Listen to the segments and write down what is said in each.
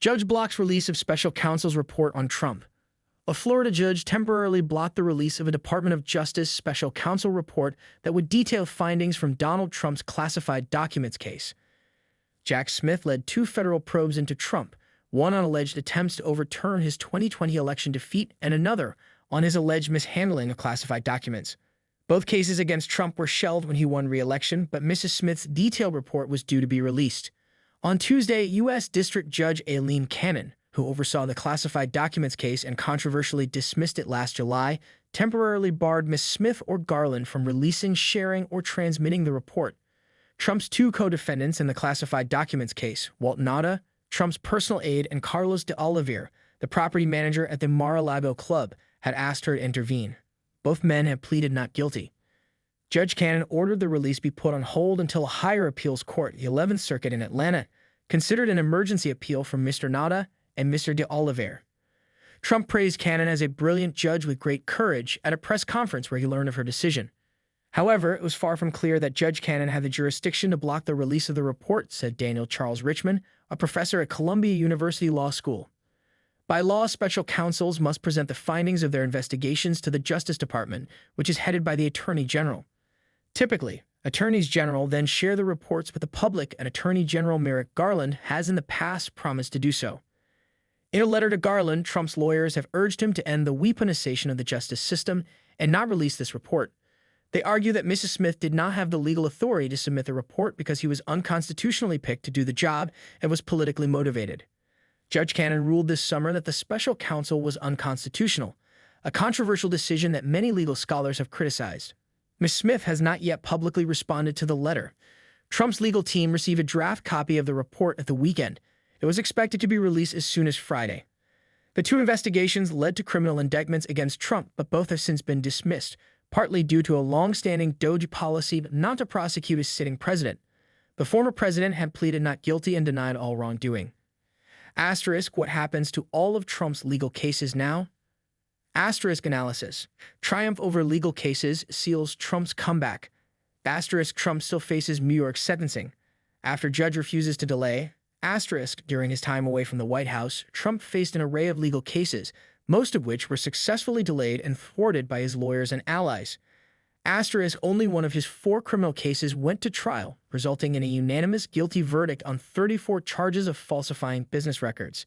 Judge blocks release of special counsel's report on Trump. A Florida judge temporarily blocked the release of a Department of Justice special counsel report that would detail findings from Donald Trump's classified documents case. Jack Smith led two federal probes into Trump, one on alleged attempts to overturn his 2020 election defeat and another on his alleged mishandling of classified documents. Both cases against Trump were shelved when he won re-election, but Mrs. Smith's detailed report was due to be released. On Tuesday, U.S. District Judge Aileen Cannon, who oversaw the classified documents case and controversially dismissed it last July, temporarily barred Ms. Smith or Garland from releasing, sharing, or transmitting the report. Trump's two co-defendants in the classified documents case, Walt Nauta, Trump's personal aide, and Carlos de Oliveira, the property manager at the Mar-a-Lago Club, had asked her to intervene. Both men have pleaded not guilty. Judge Cannon ordered the release be put on hold until a higher appeals court, the 11th Circuit in Atlanta, considered an emergency appeal from Mr. Nauta and Mr. de Oliveira. Trump praised Cannon as a brilliant judge with great courage at a press conference where he learned of her decision. However, it was far from clear that Judge Cannon had the jurisdiction to block the release of the report, said Daniel Charles Richmond, a professor at Columbia University Law School. By law, special counsels must present the findings of their investigations to the Justice Department, which is headed by the Attorney General. Typically, attorneys general then share the reports with the public, and Attorney General Merrick Garland has in the past promised to do so. In a letter to Garland, Trump's lawyers have urged him to end the weaponization of the justice system and not release this report. They argue that Mrs. Smith did not have the legal authority to submit the report because he was unconstitutionally picked to do the job and was politically motivated. Judge Cannon ruled this summer that the special counsel was unconstitutional, a controversial decision that many legal scholars have criticized. Ms. Smith has not yet publicly responded to the letter. Trump's legal team received a draft copy of the report at the weekend. It was expected to be released as soon as Friday. The two investigations led to criminal indictments against Trump, but both have since been dismissed, partly due to a long-standing DOJ policy not to prosecute a sitting president. The former president had pleaded not guilty and denied all wrongdoing. Asterisk, what happens to all of Trump's legal cases now? Asterisk analysis. Triumph over legal cases seals Trump's comeback. Asterisk, Trump still faces New York sentencing. After judge refuses to delay. Asterisk, during his time away from the White House, Trump faced an array of legal cases, most of which were successfully delayed and thwarted by his lawyers and allies. Asterisk, only one of his 4 criminal cases went to trial, resulting in a unanimous guilty verdict on 34 charges of falsifying business records.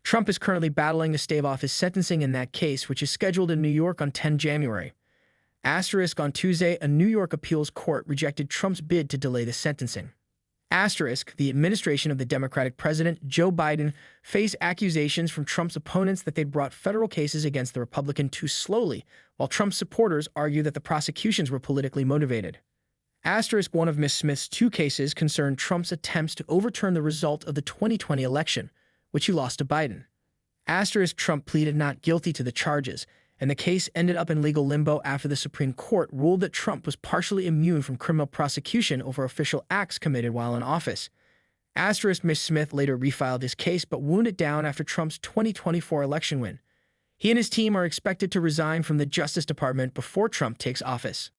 Trump is currently battling to stave off his sentencing in that case, which is scheduled in New York on 10 January. Asterisk, on Tuesday, a New York appeals court rejected Trump's bid to delay the sentencing. Asterisk, the administration of the Democratic president, Joe Biden, faced accusations from Trump's opponents that they'd brought federal cases against the Republican too slowly, while Trump's supporters argue that the prosecutions were politically motivated. Asterisk, one of Ms. Smith's 2 cases concerned Trump's attempts to overturn the result of the 2020 election, which he lost to Biden. Asterisk, Trump pleaded not guilty to the charges, and the case ended up in legal limbo after the Supreme Court ruled that Trump was partially immune from criminal prosecution over official acts committed while in office. Asterisk, Ms. Smith later refiled his case but wound it down after Trump's 2024 election win. He and his team are expected to resign from the Justice Department before Trump takes office.